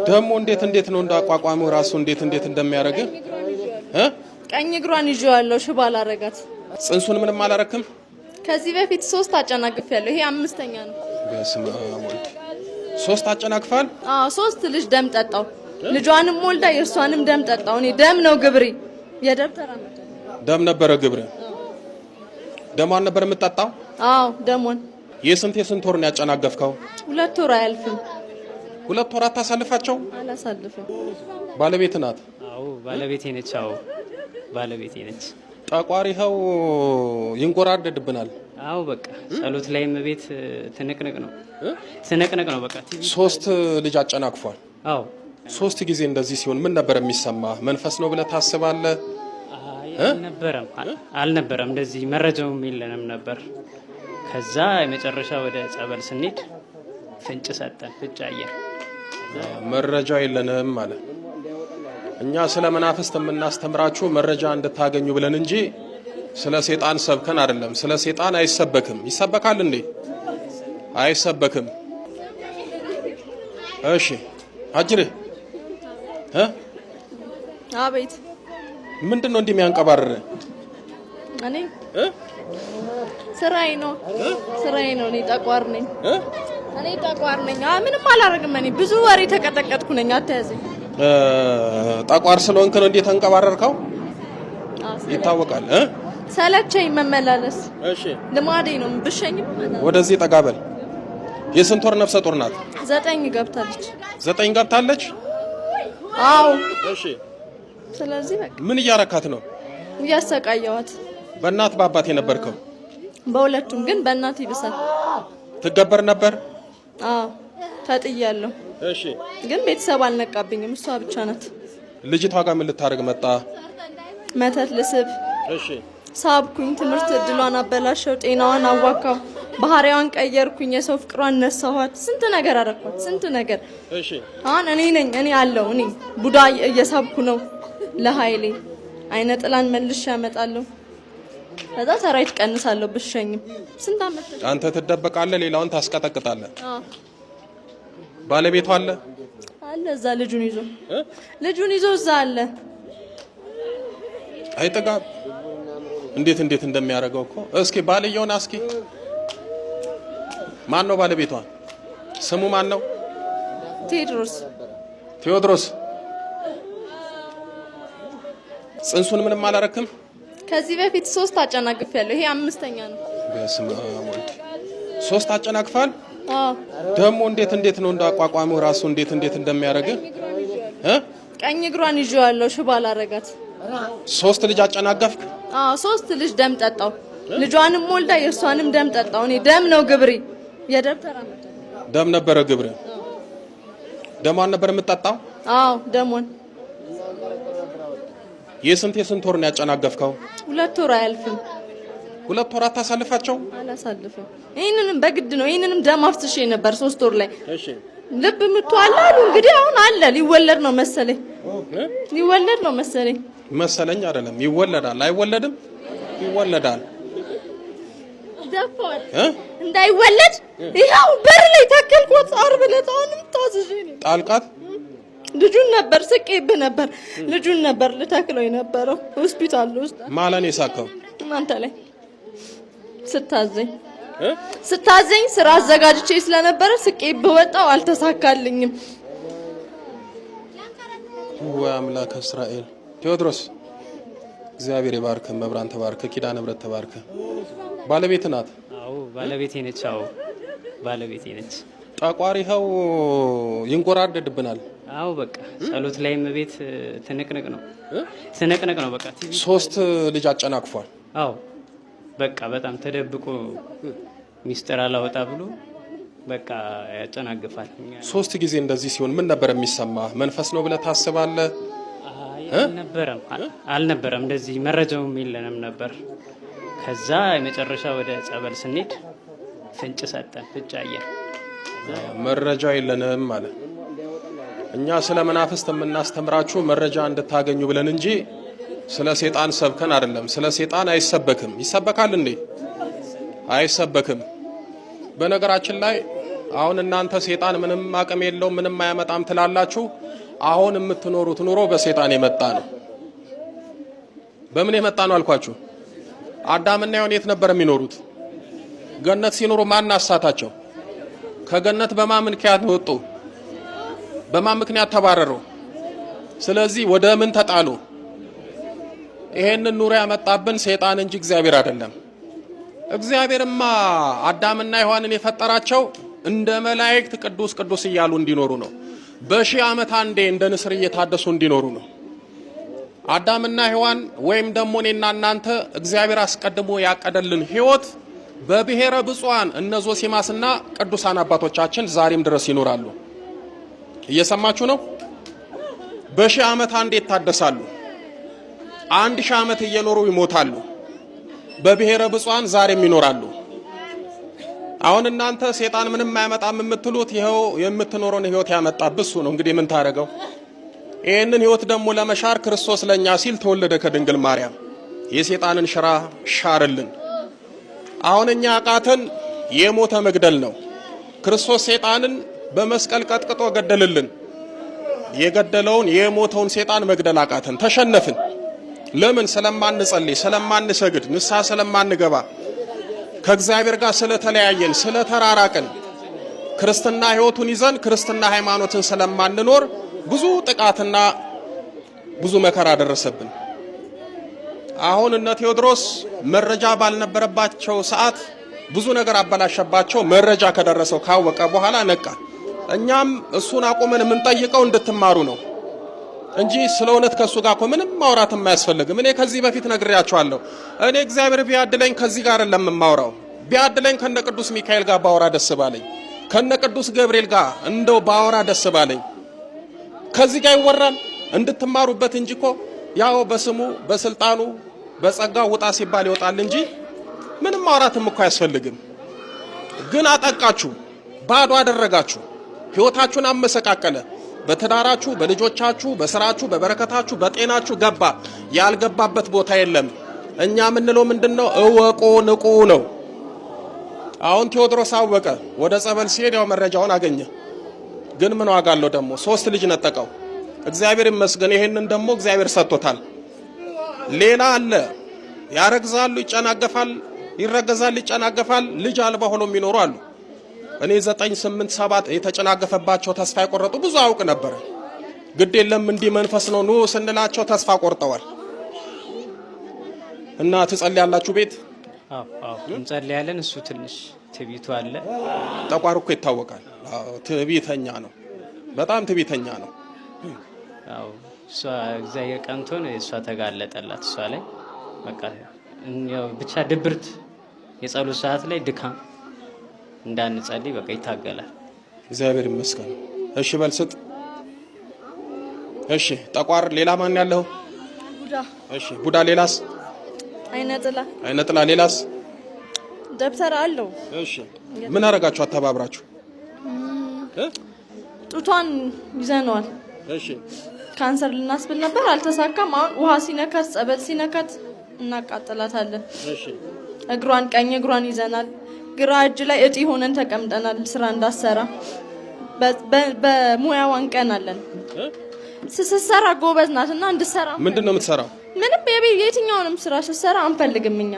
ደሞ እንዴት ነው እንዳቋቋመው ራሱ እንዴት እንደሚያረግ ቀኝ እግሯን ይዤዋለሁ ሽባ አላረጋት። ጽንሱን ምንም አላረክም። ከዚህ በፊት 3 አጨናግፌያለሁ። ይሄ 5ኛ ነው። በስመ አብ ወልድ 3 አጨናግፋል። 3 ልጅ ደም ጠጣው። ልጇንም ወልዳ የእሷንም ደም ጠጣው። እኔ ደም ነው ግብሪ የደብተራ ደም ነበረ ግብረ ደሟን ነበር የምትጠጣው። ደሟን የስንት ወር ነው ያጨናገፍከው? 2 ወር አያልፍም። 2 ወር አታሳልፋቸው? አላሳልፍም። ባለቤት ናት? ባለቤቴ ነች። ባለቤቴ ነች። ጠቋሪው ይንቆራደድብናል። በቃ ጸሎት ላይም ቤት ትንቅንቅ ነው በቃ 3 ልጅ አጨናግፏል። 3 ጊዜ እንደዚህ ሲሆን ምን ነበር የሚሰማ? መንፈስ ነው ብለህ ታስባለህ? አልነበረም እንደዚህ መረጃውም የለንም ነበር። ከዛ የመጨረሻ ወደ ጸበል ስንሄድ ፍንጭ ሰጠን። ፍንጭ አየን። መረጃ የለንም ማለት እኛ ስለ መናፍስት የምናስተምራችሁ መረጃ እንድታገኙ ብለን እንጂ ስለ ሰይጣን ሰብከን አይደለም። ስለ ሰይጣን አይሰበክም። ይሰበካል እንዴ? አይሰበክም። እሺ አጅሬ አቤት። ምንድነው እንዲህ የሚያንቀባርር? እኔ ስራዬ ነው። እኔ ጠቋር ነኝ። እኔ ጠቋር ነኝ። ምንም አላረግም። እኔ ብዙ ወሬ ተቀጠቀጥኩ ነኝ። አትያዘኝ። ጠቋር ስለሆንክ ነው እንዴ ተንቀባረርከው? ይታወቃል። ሰለቸኝ መመላለስ። እሺ ልማዴ ነው። ብሸኝም ወደዚህ ጠጋበል። የስንት ወር ነፍሰ ጡር ናት? 9 ገብታለች። 9 ገብታለች? እሺ ስለዚህ በቃ ምን እያረካት ነው? እያሰቃየዋት። በእናት በአባት የነበርከው? በሁለቱም ግን በእናት ይብሳል። ትገበር ነበር? ተጥያለሁ። እሺ ግን ቤተሰብ አልነቃብኝም። እሷ ብቻ ናት። ልጅቷ ጋር ምን ልታረግ መጣ? መተት ልስብ። እሺ ሳብኩኝ። ትምህርት እድሏን አበላሸው። ጤናዋን አዋካው። ባህሪዋን ቀየርኩኝ። የሰው ፍቅሯን ነሳኋት። ስንት ነገር አረኳት። ስንት ነገር። እሺ አሁን እኔ አለው። እኔ ቡዳ እየሳብኩ ነው ለኃይሌ። አይነ ጥላን መልሼ ያመጣለሁ። ከዛ ሰራዊት ቀንሳለሁ። ብሸኝም ስንት አመት አንተ ትደበቃለህ፣ ሌላውን ታስቀጠቅጣለህ። ባለቤቷ አለ እዛ ልጁን ይዞ እዛ አለ። አይጠጋም። እንዴት እንደሚያደርገው እኮ። እስኪ ባልየውን እስኪ ማን ነው ባለቤቷ? ስሙ ማን ነው? ቴዎድሮስ። ጽንሱን ምንም አላረክም። ከዚህ በፊት 3 አጨናግፌያለሁ። ይሄ 5ኛ ነው። በስመ አብ ወልድ 3 አጨናግፋል። ደሞ እንዴት ነው እንዳቋቋመው ራሱ እንዴት እንደሚያረግ ቀኝ እግሯን ይዤዋለሁ ሽባ አላረጋት። 3 ልጅ አጨናገፍክ? 3 ልጅ ደም ጠጣው። ልጇንም ወልዳ የእሷንም ደም ጠጣው። እኔ ደም ነው ግብሪ የደብተራ ደም ነበረ ግብረ ደሟን ነበር የምትጠጣው? ደሟን የስንት ወር ነው ያጨናገፍከው? 2 ወር አያልፍም። 2 ወር አታሳልፋቸው? አላሳልፍም። ይሄንንም በግድ ነው። ይሄንንም ደም አፍስሼ ነበር 3 ወር ላይ። እሺ ልብ ምቷል አሉ። እንግዲህ አሁን አለ ሊወለድ ነው መሰለኝ። መሰለኝ አይደለም ይወለዳል። አይወለድም? ይወለዳል። ደፋር እንዳይወለድ ይሄው በር ላይ ተከልኩት። አርብ ዕለት አሁንም ታዝዤ ነው ጣልቃት። ልጁን ነበር ስቄብህ ነበር። ልጁን ነበር ልተክለው የነበረው ሆስፒታል ውስጥ። ማለን የሳከው አንተ ላይ ስታዘኝ ስራ አዘጋጅቼ ስለነበረ ስቄብህ ወጣው። አልተሳካልኝም። ወይ አምላክ እስራኤል። ቴዎድሮስ እግዚአብሔር ይባርክ። መብራን ተባርክ። ኪዳነ ምሕረት ተባርክ። ባለቤት ናት? ባለቤቴ ነች። ባለቤቴ ነች። ጠቋሪው ይንቆራደድብናል። በቃ ጸሎት ላይም ቤት ትንቅንቅ ነው በቃ 3 ልጅ አጨናግፏል። በቃ በጣም ተደብቆ ሚስጥር አላወጣ ብሎ በቃ ያጨናግፋል። 3 ጊዜ እንደዚህ ሲሆን ምን ነበር የሚሰማ? መንፈስ ነው ብለህ ታስባለህ? አልነበረም እንደዚህ መረጃውም የለንም ነበር። ከዛ የመጨረሻ ወደ ጸበል ስንሄድ ፍንጭ ሰጠን። ፍንጭ አየን። መረጃ የለንም ማለት እኛ ስለ መናፍስት የምናስተምራችሁ መረጃ እንድታገኙ ብለን እንጂ ስለ ሰይጣን ሰብከን አይደለም። ስለ ሰይጣን አይሰበክም። ይሰበካል እንዴ? አይሰበክም። በነገራችን ላይ አሁን እናንተ ሰይጣን ምንም አቅም የለውም ምንም አያመጣም ትላላችሁ። አሁን የምትኖሩት ኑሮ በሰይጣን የመጣ ነው። በምን የመጣ ነው አልኳችሁ? አዳምና ሔዋን የት ነበር የሚኖሩት? ገነት ሲኖሩ ማን አሳታቸው? ከገነት በማን ምክንያት ወጡ? በማን ምክንያት ተባረሩ? ስለዚህ ወደ ምን ተጣሉ? ይሄንን ኑሮ ያመጣብን ሰይጣን እንጂ እግዚአብሔር አይደለም። እግዚአብሔርማ አዳምና ሔዋንን የፈጠራቸው እንደ መላእክት ቅዱስ ቅዱስ እያሉ እንዲኖሩ ነው። በሺህ ዓመት አንዴ እንደ ንስር እየታደሱ እንዲኖሩ ነው። አዳምና ሔዋን ወይም ደግሞ እኔና እናንተ እግዚአብሔር አስቀድሞ ያቀደልን ሕይወት በብሔረ ብፁዓን እነ ዞሲማስና ቅዱሳን አባቶቻችን ዛሬም ድረስ ይኖራሉ። እየሰማችሁ ነው? በሺህ ዓመት አንዴ ይታደሳሉ። 1000 ዓመት እየኖሩ ይሞታሉ። በብሔረ ብፁዓን ዛሬም ይኖራሉ። አሁን እናንተ ሰይጣን ምንም አያመጣም የምትሉት ይሄው የምትኖረውን ሕይወት ያመጣብህ እሱ ነው። እንግዲህ ምን ታረገው? ይሄንን ሕይወት ደግሞ ለመሻር ክርስቶስ ለኛ ሲል ተወለደ ከድንግል ማርያም። የሰይጣንን ሽራ ሻርልን። አሁን እኛ አቃተን የሞተ መግደል ነው። ክርስቶስ ሰይጣንን በመስቀል ቀጥቅጦ ገደልልን። የገደለውን የሞተውን ሰይጣን መግደል አቃተን፣ ተሸነፍን። ለምን? ስለማንጸልይ፣ ስለማንሰግድ፣ ንስሐ ስለማንገባ፣ ከእግዚአብሔር ጋር ስለተለያየን፣ ስለተራራቅን፣ ክርስትና ሕይወቱን ይዘን ክርስትና ሃይማኖትን ስለማንኖር ብዙ ጥቃትና ብዙ መከራ ደረሰብን። አሁን እነ ቴዎድሮስ መረጃ ባልነበረባቸው ሰዓት ብዙ ነገር አበላሸባቸው። መረጃ ከደረሰው ካወቀ በኋላ ነቃ። እኛም እሱን አቁመን የምንጠይቀው እንድትማሩ ነው እንጂ ስለ እውነት ከሱ ጋር ምንም ማውራት የማያስፈልግም። እኔ ከዚህ በፊት ነግሬያቸዋለሁ። እኔ እግዚአብሔር ቢያድለኝ ከዚህ ጋር ለምማውራው ቢያድለኝ ከነ ቅዱስ ሚካኤል ጋር ባወራ ደስ ባለኝ፣ ከነ ቅዱስ ገብርኤል ጋር እንደው ባወራ ደስ ባለኝ። ከዚህ ጋር ይወራል እንድትማሩበት እንጂ እኮ ያው በስሙ በስልጣኑ በጸጋው ውጣ ሲባል ይወጣል እንጂ ምንም ማውራትም እኮ አያስፈልግም። ግን አጠቃችሁ፣ ባዶ አደረጋችሁ፣ ሕይወታችሁን አመሰቃቀለ። በትዳራችሁ፣ በልጆቻችሁ፣ በስራችሁ፣ በበረከታችሁ፣ በጤናችሁ ገባ። ያልገባበት ቦታ የለም። እኛ የምንለው ምንድነው? እወቁ ንቁ ነው። አሁን ቴዎድሮስ አወቀ። ወደ ጸበል ሲሄድ ያው መረጃውን አገኘ። ግን ምን ዋጋ አለው? ደግሞ 3 ልጅ ነጠቀው። እግዚአብሔር ይመስገን። ይሄንን ደግሞ እግዚአብሔር ሰጥቶታል። ሌላ አለ። ያረግዛሉ፣ ይጨናገፋል፣ ይረገዛል፣ ይጨናገፋል። ልጅ አልባ ሆኖ የሚኖሩ አሉ። እኔ 9 8 7 የተጨናገፈባቸው ተስፋ የቆረጡ ብዙ አውቅ ነበር። ግድ የለም እንዲህ መንፈስ ነው ኑ ስንላቸው ተስፋ ቆርጠዋል። እና ትጸልያላችሁ ቤት? አዎ እንጸልያለን። እሱ ትንሽ ትቢቱ አለ። ጠቋር እኮ ይታወቃል። ትቢተኛ ነው፣ በጣም ትቢተኛ ነው። አዎ እሷ እግዚአብሔር ቀንቶን እሷ ተጋለጠላት። እሷ ላይ በቃ ያው ብቻ ድብርት፣ የጸሎት ሰዓት ላይ ድካም እንዳንጸልይ በቃ ይታገላል። እግዚአብሔር ይመስገን። እሺ በልስጥ። እሺ ጠቋር፣ ሌላ ማን ያለው? ቡዳ። እሺ ቡዳ። ሌላስ? አይነጥላ። አይነጥላ። ሌላስ? ደብተር አለው። እሺ ምን አረጋችሁ? አተባብራችሁ ጡቷን ይዘነዋል። እሺ ካንሰር ልናስብል ነበር፣ አልተሳካም። አሁን ውሃ ሲነካት፣ ጸበል ሲነካት እናቃጥላታለን። እሺ እግሯን፣ ቀኝ እግሯን ይዘናል። ግራ እጅ ላይ እጢ ሆነን ተቀምጠናል። ስራ እንዳሰራ በሙያዋን ቀናለን። ስትሰራ ጎበዝ ናትና እንድሰራ። ምንድነው የምትሰራው? ምንም የትኛውንም ስራ ስትሰራ አንፈልግም እኛ።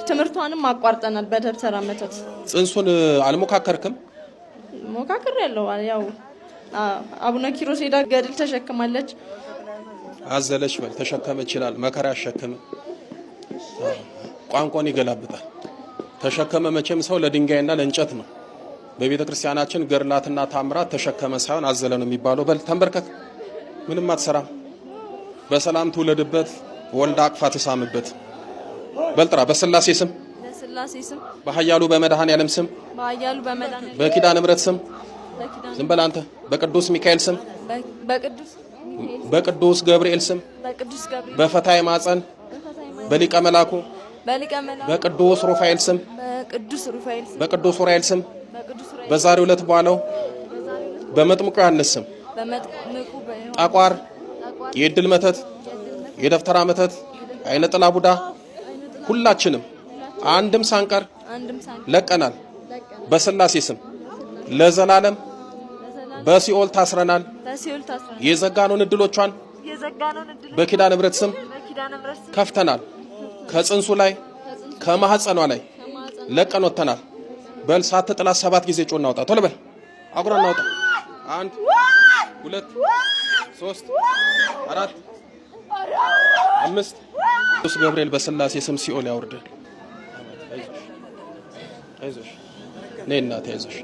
ትምህርቷንም አቋርጠናል በደብተራ መተት። ጽንሱን አልሞካከርክም? ሞካከር ያለው ያው አቡነ ኪሮስ ሄዳ ገድል ተሸክማለች። አዘለች በል ተሸከመ ይችላል። መከራ ያሸከመ ቋንቋን ይገላብጣል። ተሸከመ መቼም ሰው ለድንጋይና ለእንጨት ነው። በቤተ ክርስቲያናችን ገድላትና ታምራት ተሸከመ ሳይሆን አዘለ ነው የሚባለው። በል ተንበርከክ፣ ምንም አትሰራም። በሰላም ትውለድበት፣ ወልዳ አቅፋ ትሳምበት። በልጥራ በስላሴ ስም፣ በስላሴ ስም፣ በኃያሉ በመድኃኔዓለም ስም፣ በኃያሉ በመድኃኔዓለም፣ በኪዳነ ምሕረት ስም፣ ዝም በል አንተ፣ በቅዱስ ሚካኤል ስም፣ በቅዱስ ገብርኤል ስም፣ በፈታይ ማፀን፣ በሊቀ መላኩ በቅዱስ ሩፋኤል ስም፣ በቅዱስ ኡራኤል ስም፣ በዛሬው ዕለት በኋላው በመጥምቁ ዮሐንስ ስም ጠቋር፣ የእድል መተት፣ የደብተራ መተት፣ አይነ ጥላ ቡዳ ሁላችንም አንድም ሳንቀር ለቀናል። በስላሴ ስም ለዘላለም በሲኦል ታስረናል። በሲኦል ታስረናል። የዘጋነውን እድሎቿን በኪዳነ ምሕረት ስም ከፍተናል። ከጽንሱ ላይ ከማህፀኗ ላይ ለቀን ወጥተናል። በል ሳትጥላት 7 ጊዜ ጮና አውጣ። ቶሎ በል አጉራ እናውጣ። 1 2 3 4 5 ቅዱስ ገብርኤል በስላሴ ስም ሲኦል ያውርድ። አይዞሽ ነይ እናቴ አይዞሽ።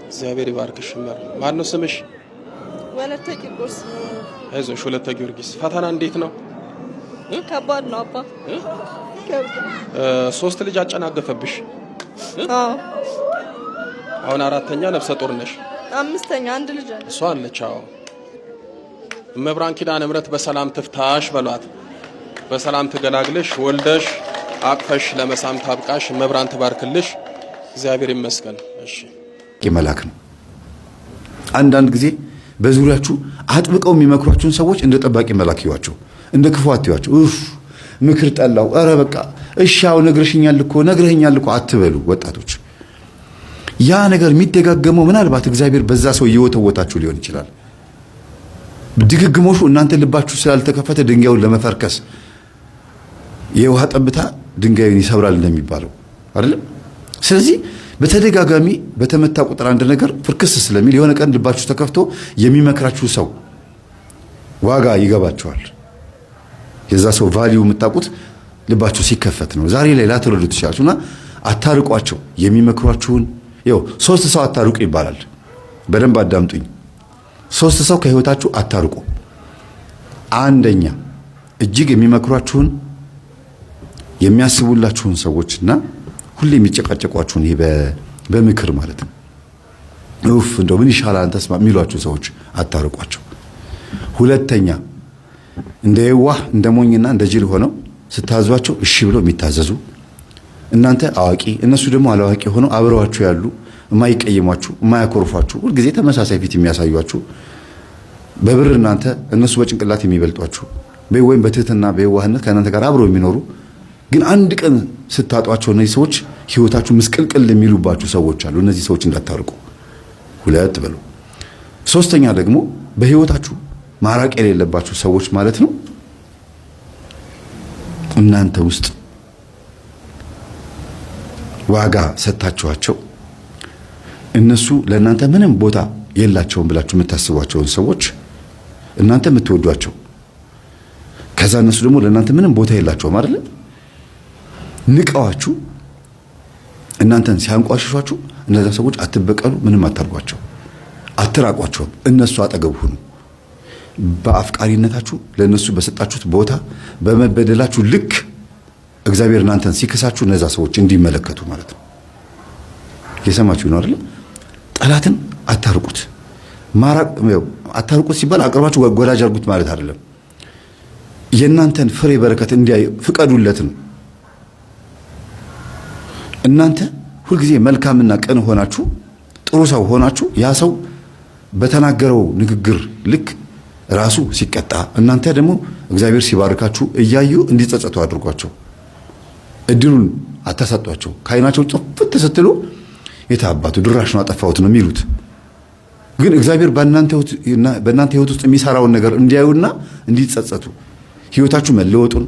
እግዚአብሔር ይባርክሽ። ማን ነው ስምሽ? ወለተ ጊዮርጊስ። አይዞሽ ወለተ ጊዮርጊስ። ፈተና እንዴት ነው? ከባድ ነው አባ። 3 ልጅ አጨናገፈብሽ? አዎ። አሁን 4ኛ ነፍሰ ጡር ነሽ? 5ኛ አንድ ልጅ አለ። እሷ አለች። አዎ። እመብርሃን ኪዳነ ምሕረት በሰላም ትፍታሽ በሏት። በሰላም ትገላግልሽ፣ ወልደሽ አቅፈሽ ለመሳም ታብቃሽ። እመብርሃን ትባርክልሽ። እግዚአብሔር ይመስገን። እሺ መልአክ ነው። አንዳንድ ጊዜ በዙሪያችሁ አጥብቀው የሚመክሯችሁን ሰዎች እንደ ጠባቂ መልአክ ይዋቸው፣ እንደ ክፉ አትዩዋቸው። ምክር ጠላው፣ ኧረ በቃ እሻው ነግረሽኛል እኮ ነግረኸኛል እኮ አትበሉ ወጣቶች። ያ ነገር የሚደጋገመው ምናልባት እግዚአብሔር በዛ ሰው እየወተወታችሁ ሊሆን ይችላል። ድግግሞሹ እናንተ ልባችሁ ስላልተከፈተ ድንጋዩን ለመፈርከስ የውሃ ጠብታ ድንጋዩን ይሰብራል እንደሚባለው አይደል? ስለዚህ በተደጋጋሚ በተመታ ቁጥር አንድ ነገር ፍርክስ ስለሚል የሆነ ቀን ልባችሁ ተከፍቶ የሚመክራችሁ ሰው ዋጋ ይገባችኋል። የዛ ሰው ቫልዩ የምታውቁት ልባችሁ ሲከፈት ነው። ዛሬ ላይ ላትረዱ ትችላላችሁና አታርቋቸው። የሚመክሯችሁን ይኸው 3 ሰው አታርቁ ይባላል። በደንብ አዳምጡኝ። 3 ሰው ከህይወታችሁ አታርቁ። አንደኛ እጅግ የሚመክሯችሁን የሚያስቡላችሁን ሰዎችና ሁሌ የሚጨቃጨቋችሁን ይሄ በምክር ማለት ነው እንደው ምን ይሻላል አንተስ የሚሏችሁ ሰዎች አታርቋቸው። ሁለተኛ እንደ የዋህ እንደ ሞኝና እንደ ጅል ሆነው ስታዟቸው እሺ ብለው የሚታዘዙ እናንተ አዋቂ እነሱ ደግሞ አላዋቂ ሆነው አብረዋችሁ ያሉ የማይቀየሟችሁ የማያኮርፏችሁ ሁልጊዜ ተመሳሳይ ፊት የሚያሳዩአችሁ በብር እናንተ እነሱ በጭንቅላት የሚበልጧችሁ ወይም በትህትና በየዋህነት ከእናንተ ጋር አብረው የሚኖሩ ግን አንድ ቀን ስታጧቸው እነዚህ ሰዎች ህይወታችሁ ምስቅልቅል የሚሉባችሁ ሰዎች አሉ። እነዚህ ሰዎች እንዳታርቁ። 2 በሉ። 3ኛ ደግሞ በህይወታችሁ ማራቅ የሌለባችሁ ሰዎች ማለት ነው እናንተ ውስጥ ዋጋ ሰጣችኋቸው እነሱ ለእናንተ ምንም ቦታ የላቸውም ብላችሁ የምታስቧቸውን ሰዎች እናንተ የምትወዷቸው ከዛ እነሱ ደግሞ ለእናንተ ምንም ቦታ የላቸውም አይደል? ንቀዋችሁ እናንተን ሲያንቋሽሿችሁ እነዛ ሰዎች አትበቀሉ፣ ምንም አታርጓቸው፣ አትራቋቸው። እነሱ አጠገብ ሁኑ። በአፍቃሪነታችሁ ለነሱ በሰጣችሁት ቦታ በመበደላችሁ ልክ እግዚአብሔር እናንተን ሲከሳችሁ እነዛ ሰዎች እንዲመለከቱ ማለት ነው። የሰማችሁ ነው አይደል? ጠላትን አታርቁት። ማራቅ አታርቁት ሲባል አቅርባችሁ ወዳጅ አድርጉት ማለት አይደለም። የእናንተን ፍሬ በረከት እንዲያይ ፍቀዱለት ነው። እናንተ ሁልጊዜ መልካምና ቅን ሆናችሁ ጥሩ ሰው ሆናችሁ ያ ሰው በተናገረው ንግግር ልክ ራሱ ሲቀጣ እናንተ ደግሞ እግዚአብሔር ሲባርካችሁ እያዩ እንዲጸጸቱ አድርጓቸው። እድሉን አታሳጧቸው። ከዓይናቸው ጥፍት ስትሉ የታባቱ ድራሽን አጠፋሁት ነው የሚሉት። ግን እግዚአብሔር በእናንተ ህይወት ውስጥ የሚሰራውን ነገር እንዲያዩና እንዲጸጸቱ ህይወታችሁ መለወጡን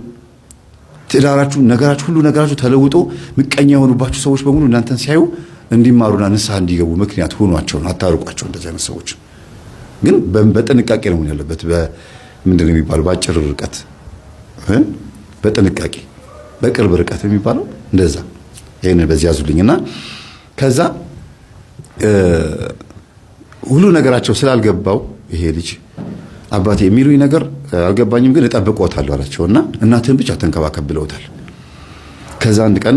ትዳራችሁ ነገራችሁ ሁሉ ነገራችሁ ተለውጦ ምቀኛ የሆኑባችሁ ሰዎች በሙሉ እናንተን ሲያዩ እንዲማሩና ንስሐ እንዲገቡ ምክንያት ሆኗቸው። አታርቋቸው እንደዚህ አይነት ሰዎች። ግን በጥንቃቄ ነው ያለበት። ምንድነው የሚባለው? በአጭር ርቀት በጥንቃቄ በቅርብ ርቀት የሚባለው እንደዛ። ይሄን በዚህ ያዙልኝና ከዛ ሁሉ ነገራቸው ስላልገባው ይሄ ልጅ አባቴ የሚሉኝ ነገር አልገባኝም ግን እጠብቆታለሁ አላቸውና እናትህን ብቻ ተንከባከብ ብለውታል። ከዛ አንድ ቀን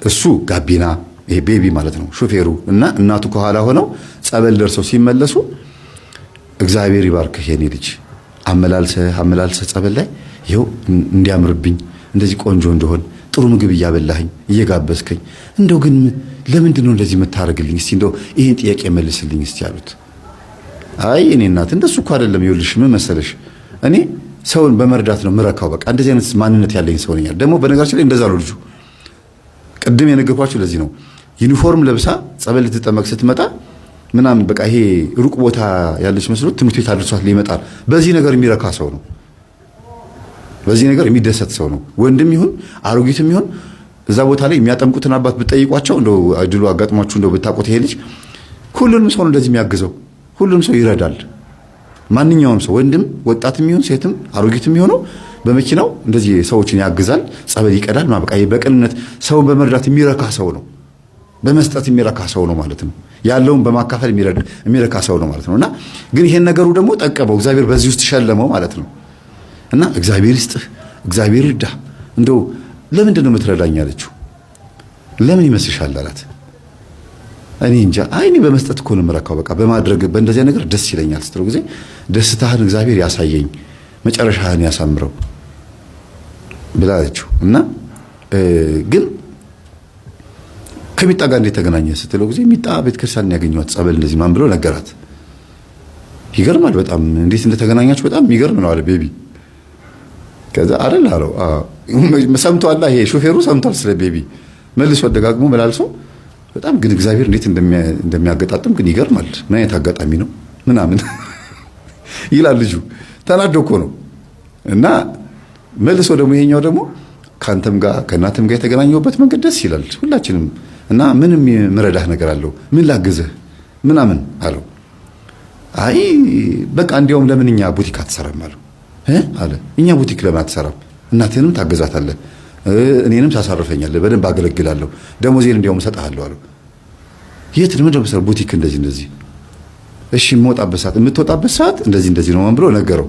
እሱ ጋቢና ይሄ ቤቢ ማለት ነው ሹፌሩ እና እናቱ ከኋላ ሆነው ጸበል ደርሰው ሲመለሱ እግዚአብሔር ይባርክህ የኔ ልጅ አመላልሰህ ጸበል ላይ ይኸው እንዲያምርብኝ እንደዚህ ቆንጆ እንደሆን ጥሩ ምግብ እያበላኸኝ እየጋበዝከኝ እንደው ግን ለምንድን ነው እንደዚህ የምታረግልኝ? እስቲ እንደው ይሄን ጥያቄ መልስልኝ እስቲ አሉት። አይ እኔ እናት እንደሱ እኮ አይደለም። ይኸውልሽ ምን መሰለሽ እኔ ሰውን በመርዳት ነው ምረካው። በቃ እንደዚህ አይነት ማንነት ያለኝ ሰው ነኝ። ደግሞ በነገራችን ላይ እንደዛ ነው ልጁ። ቅድም የነገርኳችሁ ለዚህ ነው ዩኒፎርም ለብሳ ጸበል ልትጠመቅ ስትመጣ ምናምን በቃ ይሄ ሩቅ ቦታ ያለች መስሎት ትምህርት ቤት አድርሷት ሊመጣል። በዚህ ነገር የሚረካ ሰው ነው። በዚህ ነገር የሚደሰት ሰው ነው። ወንድም ይሁን አሮጊትም ይሁን እዛ ቦታ ላይ የሚያጠምቁትን አባት ብትጠይቋቸው እንደው እድሉ አጋጥሟችሁ እንደው ብታውቁት ይሄ ልጅ ሁሉንም ሰው እንደዚህ የሚያግዘው ሁሉንም ሰው ይረዳል። ማንኛውም ሰው ወንድም ወጣትም ይሁን ሴትም አሮጊትም ይሁን በመኪናው እንደዚህ ሰዎችን ያግዛል፣ ጸበል ይቀዳል። በቃ በቅንነት ሰውን በመርዳት የሚረካ ሰው ነው። በመስጠት የሚረካ ሰው ነው ማለት ነው። ያለውን በማካፈል የሚረካ ሰው ነው ማለት ነውና ግን ይሄን ነገሩ ደግሞ ጠቀመው፣ እግዚአብሔር በዚህ ውስጥ ሸለመው ማለት ነው። እና እግዚአብሔር ይስጥህ፣ እግዚአብሔር ይርዳ፣ እንደው ለምንድን ነው የምትረዳኝ አለችው። ለምን ይመስልሻል አላት። እኔ እንጃ፣ እኔ በመስጠት እኮ ነው የምረካው፣ በቃ በማድረግ በእንደዚያ ነገር ደስ ይለኛል ስትለው ጊዜ ደስታህን እግዚአብሔር ያሳየኝ፣ መጨረሻህን ያሳምረው ብላ አለችው። እና ግን ከሚጣ ጋር እንዴት ተገናኘ ስትለው ጊዜ ሚጣ ቤተክርስቲያን ያገኘኋት ጸበል እንደዚህ ማን ብሎ ነገራት። ይገርማል በጣም እንዴት እንደተገናኛችሁ በጣም የሚገርም ነው አለ ቤቢ። ከዛ አይደል አለው ሰምቷል፣ ይሄ ሾፌሩ ሰምቷል ስለ ቤቢ መልሶ ደጋግሞ መላልሶ በጣም ግን እግዚአብሔር እንዴት እንደሚያገጣጥም ግን ይገርማል። ምን አይነት አጋጣሚ ነው ምናምን ይላል ልጁ። ተናዶ እኮ ነው። እና መልሶ ደግሞ ይሄኛው ደግሞ ካንተም ጋር ከእናትም ጋር የተገናኘውበት መንገድ ደስ ይላል ሁላችንም። እና ምንም ምረዳህ ነገር አለው ምን ላግዝህ ምናምን አለው። አይ በቃ እንዲያውም ለምን እኛ ቡቲክ አትሰራም አለው። አለ እኛ ቡቲክ ለምን አትሰራም? እናትህንም ታገዛታለህ፣ እኔንም ታሳርፈኛለህ፣ በደንብ አገለግላለሁ፣ ደሞዜን እንዲያውም እሰጥሃለሁ አለው። የት ነው እንደምሰራ ቡቲክ እንደዚህ እሺ የምትወጣበት ሰዓት እንደዚህ ነው ብሎ ነገረው።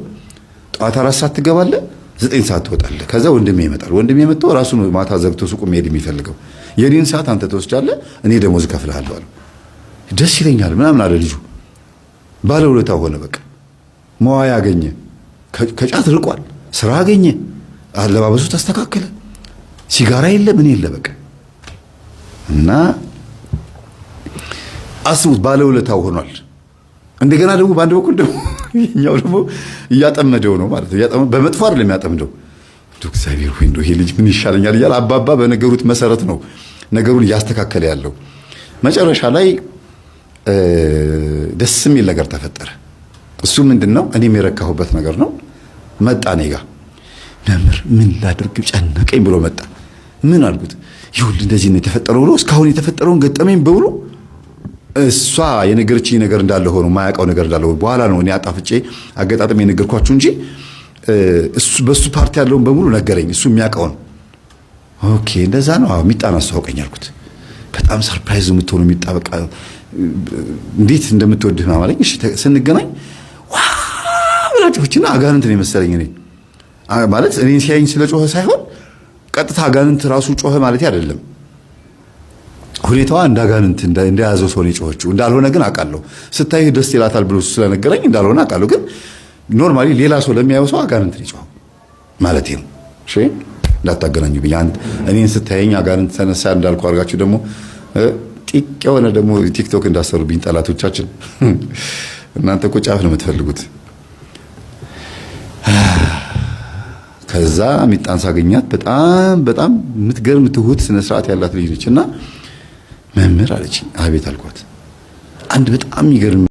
ጠዋት 4 ሰዓት ትገባለህ፣ 9 ሰዓት ትወጣለህ። ከዛ ወንድሜ ይመጣል። ወንድሜ መጥቶ ራሱ ነው ማታ ዘግቶ ሱቁ መሄድ የሚፈልገው። የኔን ሰዓት አንተ ትወስዳለህ፣ እኔ ደሞዝ እከፍልሃለሁ አለው። ደስ ይለኛል ምናምን አለ ልጁ። ባለውለታ ሆነ። በቃ መዋያ አገኘ፣ ከጫት ርቋል፣ ስራ አገኘ፣ አለባበሱ ተስተካከለ፣ ሲጋራ የለ ምን የለ በቃ። እና አስቡት ባለውለታው ሆኗል። እንደገና ደግሞ በአንድ በኩል ደግሞ ይሄኛው ደግሞ እያጠመደው ነው ማለት ነው። በመጥፎ አይደለም የሚያጠምደው። እግዚአብሔር ሆይ እንደው ይሄ ልጅ ምን ይሻለኛል እያለ አባባ በነገሩት መሰረት ነው ነገሩን እያስተካከለ ያለው። መጨረሻ ላይ ደስ የሚል ነገር ተፈጠረ። እሱ ምንድነው እኔም የረካሁበት ነገር ነው። መጣ እኔ ጋር መምህር ምን ላድርግ ጨነቀኝ ብሎ መጣ። ምን አልኩት? ይኸውልህ እንደዚህ ነው የተፈጠረው ብሎ እስካሁን የተፈጠረውን ገጠመኝ በብሎ እሷ የነገረችኝ ነገር እንዳለ ሆኖ ማያውቀው ነገር እንዳለ ሆኖ በኋላ ነው እኔ አጣፍጬ አገጣጥሜ የነገርኳችሁ እንጂ እሱ በሱ ፓርቲ ያለውን በሙሉ ነገረኝ። እሱ የሚያውቀው ነው። ኦኬ እንደዛ ነው። አዎ ሚጣን አስተዋውቀኝ አልኩት። በጣም ሰርፕራይዝ የምትሆነው ሚጣ በቃ እንዴት እንደምትወድህ ማማለኝ። እሺ ስንገናኝ ዋው ብላችሁና አጋንንት ነው የመሰለኝ። እኔ ማለት እኔ ሲያይኝ ስለጮኸ ሳይሆን ቀጥታ አጋንንት ራሱ ጮኸ ማለት አይደለም። ሁኔታዋ እንዳጋንንት እንደያዘው ሰው ነው የጮኸችው። እንዳልሆነ ግን አውቃለሁ። ስታይ ደስ ይላታል ብሎ ስለነገረኝ እንዳልሆነ አውቃለሁ። ግን ኖርማሊ ሌላ ሰው ለሚያየው ሰው አጋንንት ነው የጮኸው ማለት ነው። እሺ እንዳታገናኙብኝ። አንድ እኔን ስታየኝ አጋንንት ተነሳ እንዳልኩ አድርጋችሁ ደግሞ ጢቅ የሆነ ደግሞ ቲክቶክ እንዳሰሩብኝ ጠላቶቻችን። እናንተ እኮ ጫፍ ነው የምትፈልጉት። ከዛ ሚጣን ሳገኛት በጣም የምትገርም ትሁት ስነ ስርዓት ያላት ልጅ ነች። እና መምህር አለችኝ። አቤት አልኳት። አንድ በጣም የሚገርም